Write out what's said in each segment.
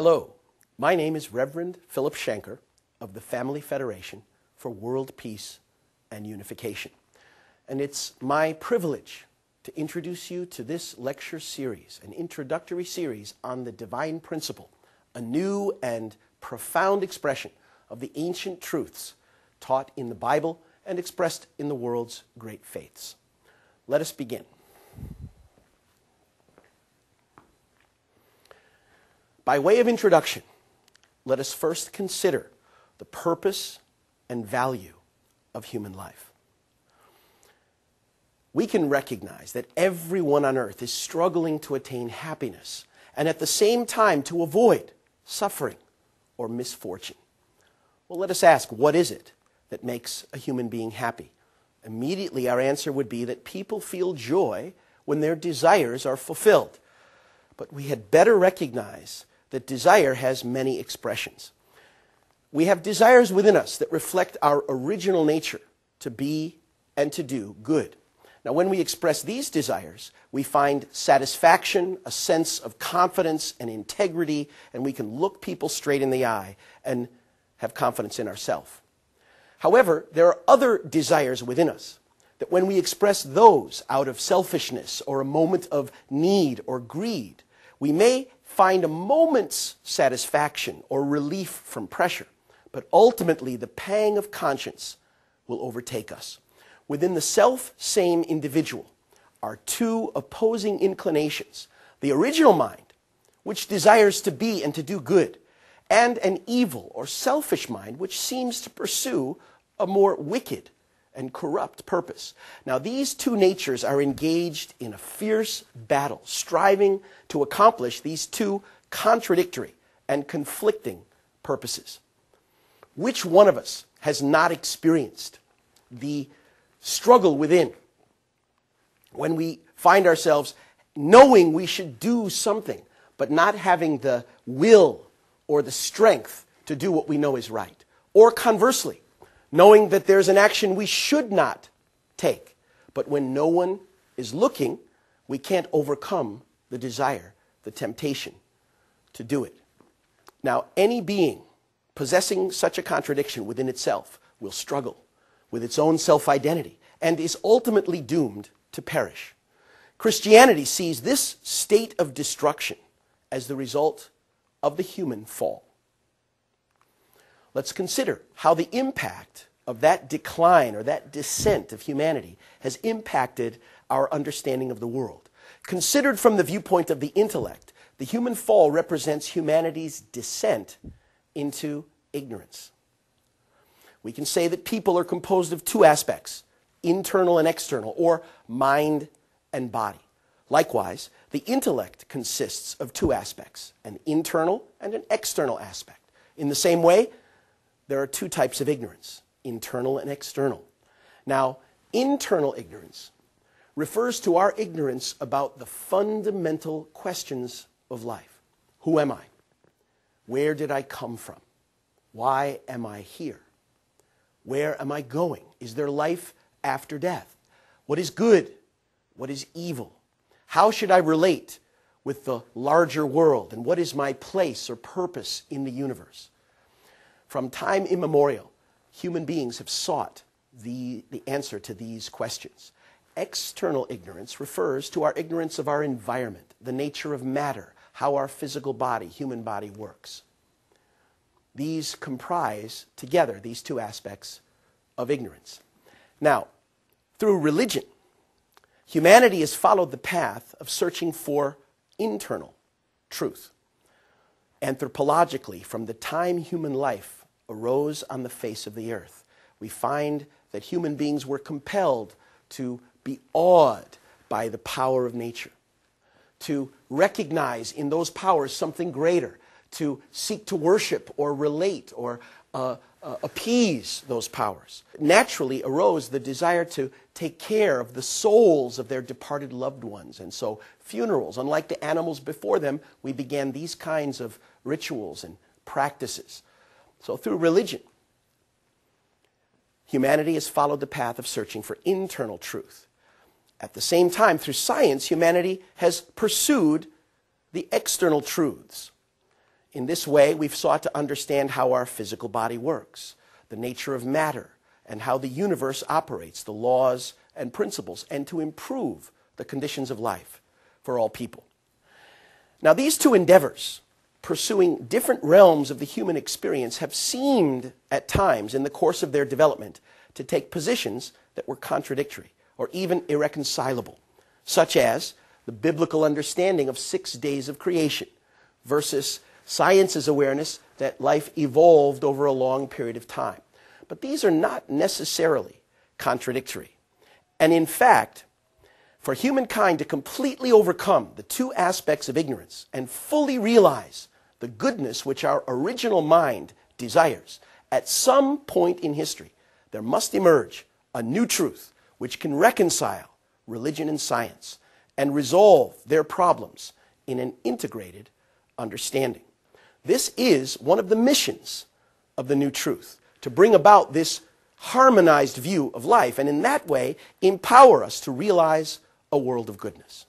Hello, my name is Reverend Philip Schenker of the Family Federation for World Peace and Unification. And it's my privilege to introduce you to this lecture series, an introductory series on the divine principle, a new and profound expression of the ancient truths taught in the Bible and expressed in the world's great faiths. Let us begin. By way of introduction, let us first consider the purpose and value of human life. We can recognize that everyone on earth is struggling to attain happiness and at the same time to avoid suffering or misfortune. Well, let us ask, what is it that makes a human being happy? Immediately, our answer would be that people feel joy when their desires are fulfilled. But we had better recognize that desire has many expressions. We have desires within us that reflect our original nature to be and to do good. Now, when we express these desires, we find satisfaction, a sense of confidence and integrity, and we can look people straight in the eye and have confidence in ourselves. However, there are other desires within us that when we express those out of selfishness or a moment of need or greed, we may find a moment's satisfaction or relief from pressure, but ultimately the pang of conscience will overtake us. Within the self-same individual are two opposing inclinations: the original mind, which desires to be and to do good, and an evil or selfish mind, which seems to pursue a more wicked and corrupt purpose. Now, these two natures are engaged in a fierce battle, striving to accomplish these two contradictory and conflicting purposes. Which one of us has not experienced the struggle within when we find ourselves knowing we should do something, but not having the will or the strength to do what we know is right? Or conversely, knowing that there's an action we should not take, but when no one is looking, we can't overcome the desire, the temptation to do it. Now, any being possessing such a contradiction within itself will struggle with its own self-identity and is ultimately doomed to perish. Christianity sees this state of destruction as the result of the human fall. Let's consider how the impact of that decline or that descent of humanity has impacted our understanding of the world. Considered from the viewpoint of the intellect, the human fall represents humanity's descent into ignorance. We can say that people are composed of two aspects, internal and external, or mind and body. Likewise, the intellect consists of two aspects, an internal and an external aspect. In the same way, there are two types of ignorance, internal and external. Now, internal ignorance refers to our ignorance about the fundamental questions of life. Who am I? Where did I come from? Why am I here? Where am I going? Is there life after death? What is good? What is evil? How should I relate with the larger world? And what is my place or purpose in the universe? From time immemorial, human beings have sought the answer to these questions. External ignorance refers to our ignorance of our environment, the nature of matter, how our physical body, human body, works. These comprise together these two aspects of ignorance. Now, through religion, humanity has followed the path of searching for internal truth. Anthropologically, from the time human life arose on the face of the earth, we find that human beings were compelled to be awed by the power of nature, to recognize in those powers something greater, to seek to worship or relate or appease those powers. Naturally arose the desire to take care of the souls of their departed loved ones. And so funerals, unlike the animals before them, we began these kinds of rituals and practices. So through religion, humanity has followed the path of searching for internal truth. At the same time, through science, humanity has pursued the external truths. In this way, we've sought to understand how our physical body works, the nature of matter, and how the universe operates, the laws and principles, and to improve the conditions of life for all people. Now, these two endeavors, pursuing different realms of the human experience, have seemed at times in the course of their development to take positions that were contradictory or even irreconcilable, such as the biblical understanding of 6 days of creation versus science's awareness that life evolved over a long period of time. But these are not necessarily contradictory. And in fact, for humankind to completely overcome the two aspects of ignorance and fully realize the goodness which our original mind desires, at some point in history, there must emerge a new truth which can reconcile religion and science and resolve their problems in an integrated understanding. This is one of the missions of the new truth, to bring about this harmonized view of life and in that way empower us to realize a world of goodness.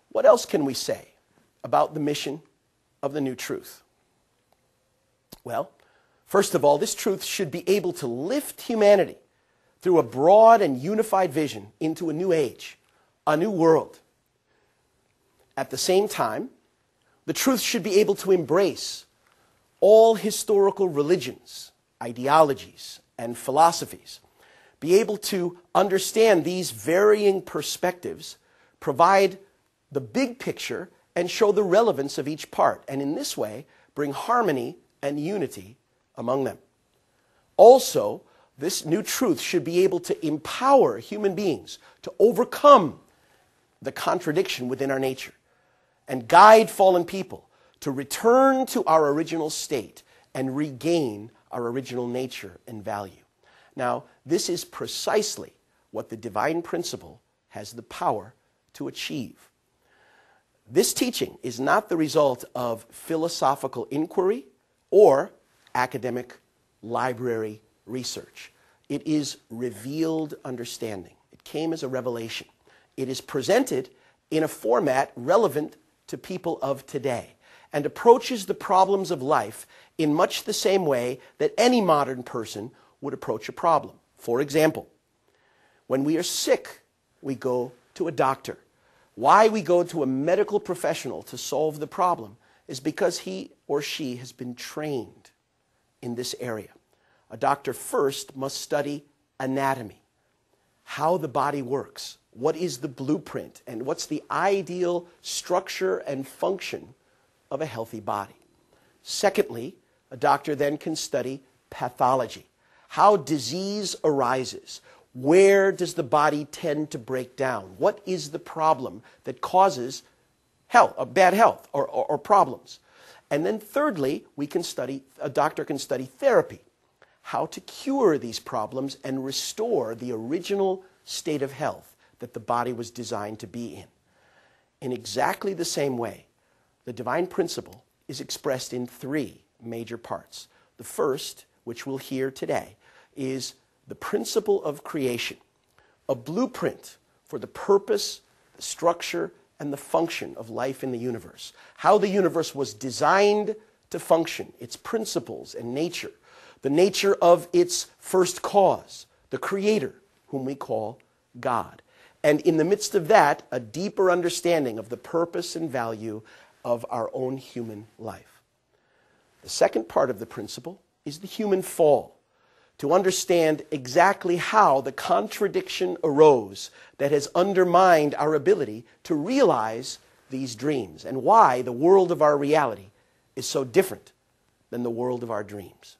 What else can we say about the mission of the new truth? Well, first of all, this truth should be able to lift humanity through a broad and unified vision into a new age, a new world. At the same time, the truth should be able to embrace all historical religions, ideologies, and philosophies, be able to understand these varying perspectives, provide the big picture, and show the relevance of each part, and in this way, bring harmony and unity among them. Also, this new truth should be able to empower human beings to overcome the contradiction within our nature and guide fallen people to return to our original state and regain our original nature and value. Now, this is precisely what the divine principle has the power to achieve. This teaching is not the result of philosophical inquiry or academic library research. It is revealed understanding. It came as a revelation. It is presented in a format relevant to people of today and approaches the problems of life in much the same way that any modern person would approach a problem. For example, when we are sick, we go to a doctor. Why we go to a medical professional to solve the problem is because he or she has been trained in this area. A doctor first must study anatomy, how the body works, what is the blueprint, and what's the ideal structure and function of a healthy body. Secondly, a doctor then can study pathology, how disease arises. Where does the body tend to break down? What is the problem that causes bad health or problems? And then thirdly, a doctor can study therapy, how to cure these problems and restore the original state of health that the body was designed to be in. In exactly the same way, the divine principle is expressed in 3 major parts. The first, which we'll hear today, is the principle of creation, a blueprint for the purpose, the structure, and the function of life in the universe. How the universe was designed to function, its principles and nature, the nature of its first cause, the creator, whom we call God. And in the midst of that, a deeper understanding of the purpose and value of our own human life. The second part of the principle is the human fall, to understand exactly how the contradiction arose that has undermined our ability to realize these dreams and why the world of our reality is so different than the world of our dreams.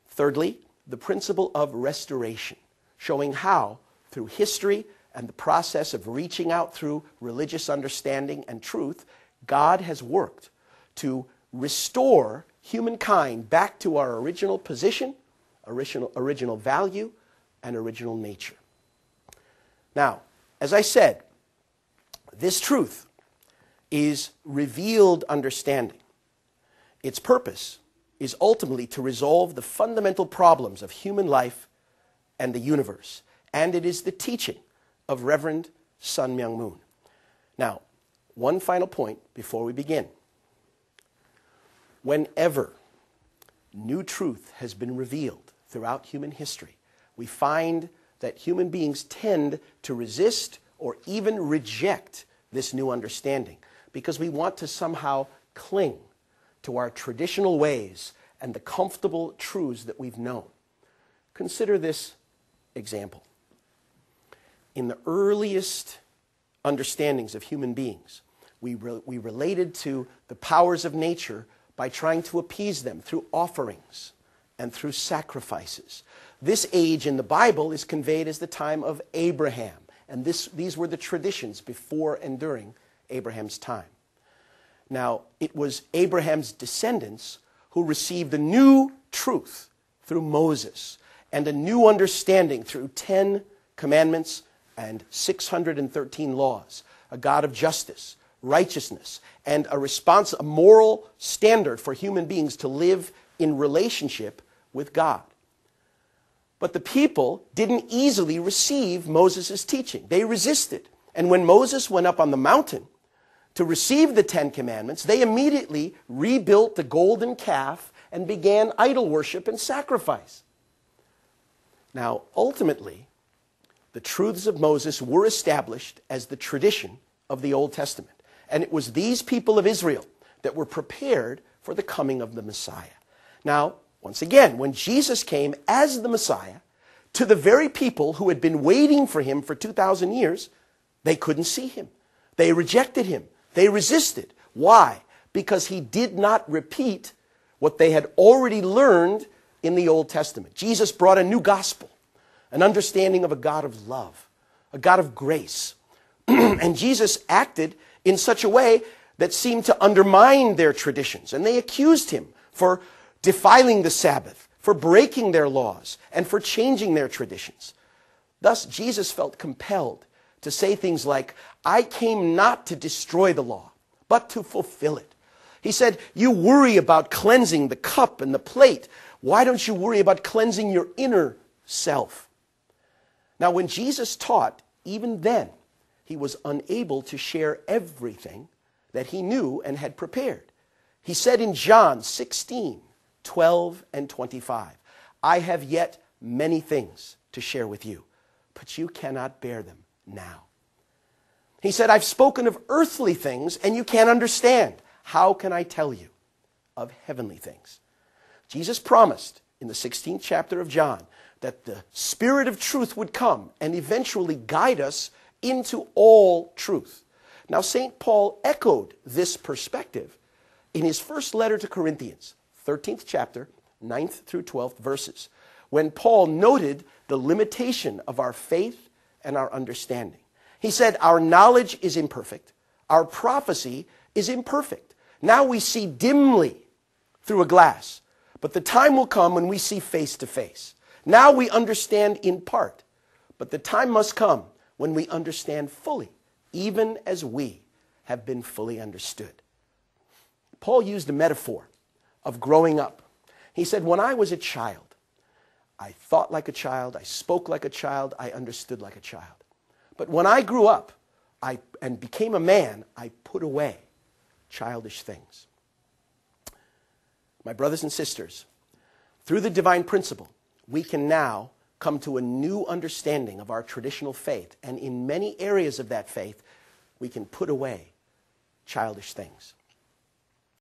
Thirdly, the principle of restoration, showing how, through history and the process of reaching out through religious understanding and truth, God has worked to restore humankind back to our original position, original value, and original nature. Now, as I said, this truth is revealed understanding. Its purpose is ultimately to resolve the fundamental problems of human life and the universe, and it is the teaching of Reverend Sun Myung Moon. Now, one final point before we begin. Whenever new truth has been revealed throughout human history, we find that human beings tend to resist or even reject this new understanding because we want to somehow cling to our traditional ways and the comfortable truths that we've known. Consider this example. In the earliest understandings of human beings, we related to the powers of nature by trying to appease them through offerings and through sacrifices. This age in the Bible is conveyed as the time of Abraham, and these were the traditions before and during Abraham's time. Now, it was Abraham's descendants who received a new truth through Moses and a new understanding through 10 commandments and 613 laws, a God of justice, righteousness, and a moral standard for human beings to live in relationship with God. But the people didn't easily receive Moses' teaching. They resisted. And when Moses went up on the mountain to receive the 10 commandments, they immediately rebuilt the golden calf and began idol worship and sacrifice. Now, ultimately, the truths of Moses were established as the tradition of the Old Testament. And it was these people of Israel that were prepared for the coming of the Messiah. Now, once again, when Jesus came as the Messiah to the very people who had been waiting for him for 2,000 years, they couldn't see him. They rejected him. They resisted. Why? Because he did not repeat what they had already learned in the Old Testament. Jesus brought a new gospel, an understanding of a God of love, a God of grace. And Jesus acted in such a way that seemed to undermine their traditions. And they accused him for defiling the Sabbath, for breaking their laws, and for changing their traditions. Thus, Jesus felt compelled to say things like, I came not to destroy the law, but to fulfill it. He said, you worry about cleansing the cup and the plate. Why don't you worry about cleansing your inner self? Now, when Jesus taught, even then, he was unable to share everything that he knew and had prepared. He said in John 16:12 and 25, I have yet many things to share with you, but you cannot bear them now. He said, I've spoken of earthly things and you can't understand. How can I tell you of heavenly things? Jesus promised in the 16th chapter of John that the Spirit of truth would come and eventually guide us into all truth. Now, St. Paul echoed this perspective in his first letter to Corinthians, 13th chapter, 9th through 12th verses, when Paul noted the limitation of our faith and our understanding. He said, our knowledge is imperfect. Our prophecy is imperfect. Now we see dimly through a glass, but the time will come when we see face to face. Now we understand in part, but the time must come when we understand fully, even as we have been fully understood. Paul used a metaphor of growing up. He said, when I was a child, I thought like a child, I spoke like a child, I understood like a child. But when I grew up and became a man, I put away childish things. My brothers and sisters, through the divine principle, we can now come to a new understanding of our traditional faith. And in many areas of that faith, we can put away childish things.